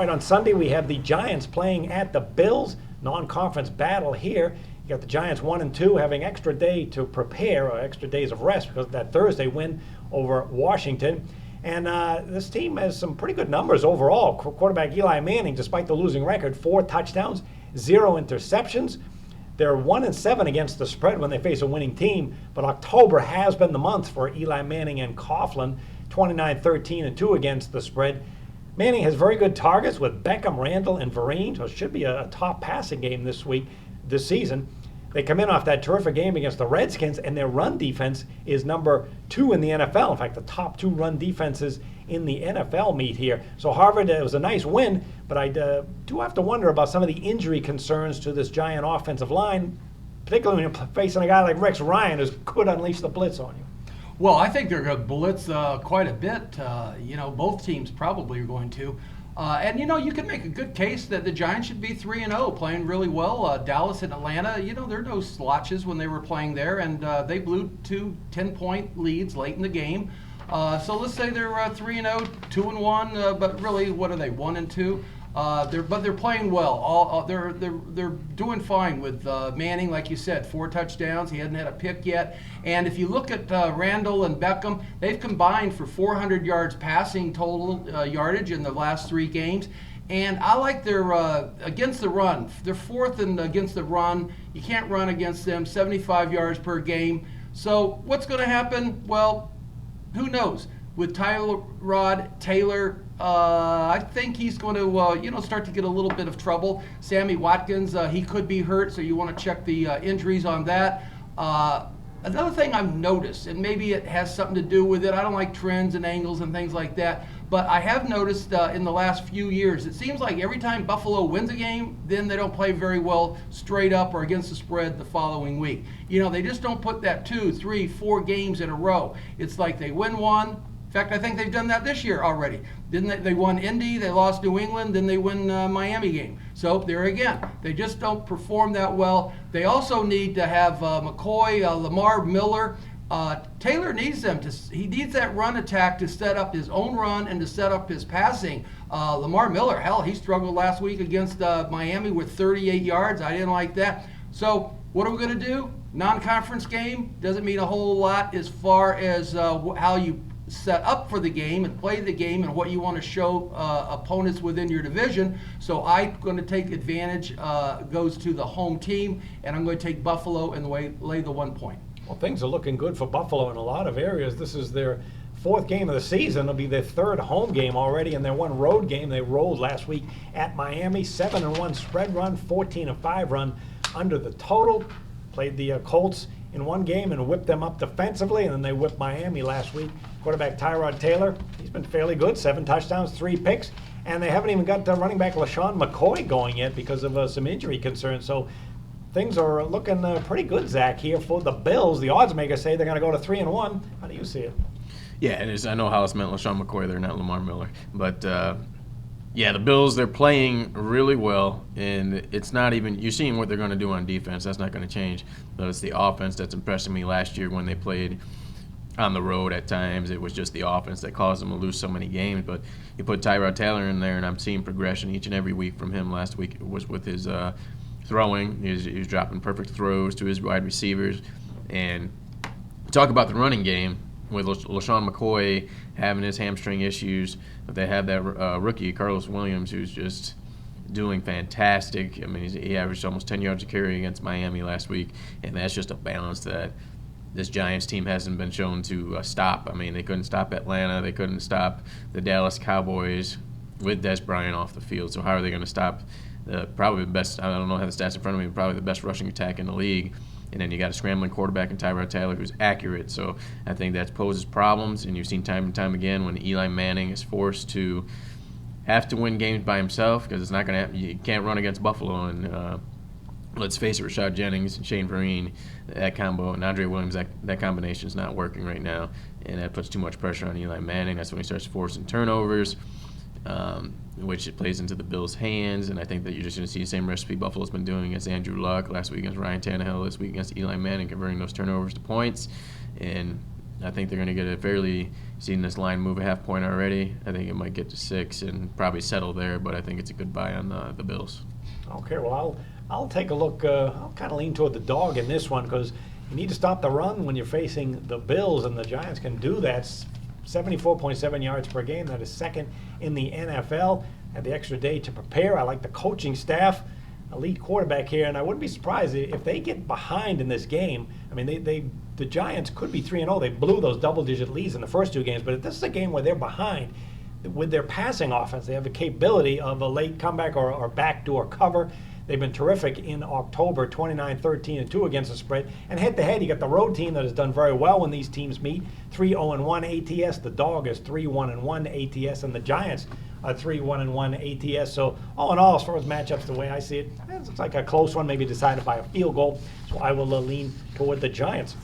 All right, on Sunday we have the Giants playing at the Bills. Non-conference battle here. You got the Giants 1-2 having extra day to prepare, or extra days of rest because of that Thursday win over Washington. And this team has some pretty good numbers overall. Quarterback Eli Manning, despite the losing record, 4 touchdowns, 0 interceptions. They're 1-7 against the spread when they face a winning team, but October has been the month for Eli Manning and Coughlin, 29-13-2 against the spread. Manning has very good targets with Beckham, Randall, and Vereen, so it should be a top passing game this season. They come in off that terrific game against the Redskins, and their run defense is number 2 in the NFL. In fact, the top 2 run defenses in the NFL meet here. So Harvard, it was a nice win, but I do have to wonder about some of the injury concerns to this Giant offensive line, particularly when you're facing a guy like Rex Ryan who could unleash the blitz on you. Well, I think they're going to blitz quite a bit. Both teams probably are going to. And you can make a good case that the Giants should be 3-0, playing really well. Dallas and Atlanta, they're no slouches when they were playing there, and they blew 2 10-point leads late in the game. So let's say they're 3-0, 2-1, but really, what are they, 1-2? They're playing well. They're doing fine with Manning, like you said, 4 touchdowns. He hasn't had a pick yet. And if you look at Randall and Beckham, they've combined for 400 yards passing total yardage in the last 3 games. And I like their against the run. They're 4th in against the run. You can't run against them. 75 yards per game. So what's going to happen? Well, who knows? With Tyrod Taylor, I think he's going to, start to get a little bit of trouble. Sammy Watkins, he could be hurt, so you want to check the injuries on that. Another thing I've noticed, and maybe it has something to do with it, I don't like trends and angles and things like that, but I have noticed in the last few years, it seems like every time Buffalo wins a game, then they don't play very well straight up or against the spread the following week. They just don't put that 2, 3, 4 games in a row. It's like they win one. In fact, I think they've done that this year already. Didn't they won Indy, they lost New England, then they win Miami game. So there again, they just don't perform that well. They also need to have McCoy, Lamar Miller. Taylor needs them he needs that run attack to set up his own run and to set up his passing. Lamar Miller, hell, he struggled last week against Miami with 38 yards. I didn't like that. So what are we going to do? Non-conference game doesn't mean a whole lot as far as how you set up for the game and play the game and what you want to show opponents within your division. So I'm going to take advantage, goes to the home team, and I'm going to take Buffalo and lay the 1 point. Well, things are looking good for Buffalo in a lot of areas. This is their 4th game of the season. It'll be their 3rd home game already, and their 1 road game. They rolled last week at Miami, 7-1 spread run, 14-5 run under the total. Played the Colts in 1 game and whipped them up defensively, and then they whipped Miami last week. Quarterback Tyrod Taylor, he's been fairly good, 7 touchdowns, 3 picks, and they haven't even got running back LaShawn McCoy going yet because of some injury concerns. So things are looking pretty good, Zach, here for the Bills. The odds makers say they're going to go to 3-1. How do you see it? Yeah, I know Hollis meant LaShawn McCoy there, not Lamar Miller. But, the Bills, they're playing really well, and it's not even – you're seeing what they're going to do on defense. That's not going to change. But it's the offense that's impressing me last year when they played – on the road at times. It was just the offense that caused them to lose so many games. But you put Tyrod Taylor in there, and I'm seeing progression each and every week from him. Last week it was with his throwing. He was dropping perfect throws to his wide receivers. And talk about the running game with LaShawn McCoy having his hamstring issues. But they have that rookie, Carlos Williams, who's just doing fantastic. I mean, he averaged almost 10 yards a carry against Miami last week, and that's just a balance that this Giants team hasn't been shown to stop. I mean, they couldn't stop Atlanta. They couldn't stop the Dallas Cowboys with Des Bryant off the field. So how are they going to stop probably the best, I don't know, I have the stats in front of me, probably the best rushing attack in the league. And then you got a scrambling quarterback in Tyrod Taylor who's accurate. So I think that poses problems. And you've seen time and time again when Eli Manning is forced to have to win games by himself because it's not going to happen. You can't run against Buffalo. And let's face it, Rashad Jennings and Shane Vereen, that combo, and Andre Williams, that combination is not working right now. And that puts too much pressure on Eli Manning. That's when he starts forcing turnovers, which it plays into the Bills' hands. And I think that you're just going to see the same recipe Buffalo's been doing against Andrew Luck, last week against Ryan Tannehill, this week against Eli Manning, converting those turnovers to points. And I think they're going to get a fairly, seen this line move a half point already. I think it might get to 6 and probably settle there, but I think it's a good buy on the Bills. Okay, well, I'll take a look. I'll kind of lean toward the dog in this one because you need to stop the run when you're facing the Bills, and the Giants can do that. 74.7 yards per game. That is second in the NFL. Had the extra day to prepare. I like the coaching staff. Elite quarterback here, and I wouldn't be surprised if they get behind in this game. I mean, the Giants could be 3-0. They blew those double-digit leads in the first 2 games, but if this is a game where they're behind, with their passing offense, they have the capability of a late comeback or backdoor cover. They've been terrific in October, 29-13-2 against the spread. And head-to-head, you got the road team that has done very well when these teams meet, 3-0-1 ATS. The dog is 3-1-1 ATS, and the Giants are 3-1-1 ATS. So all in all, as far as matchups, the way I see it, it looks like a close one, maybe decided by a field goal. So I will lean toward the Giants.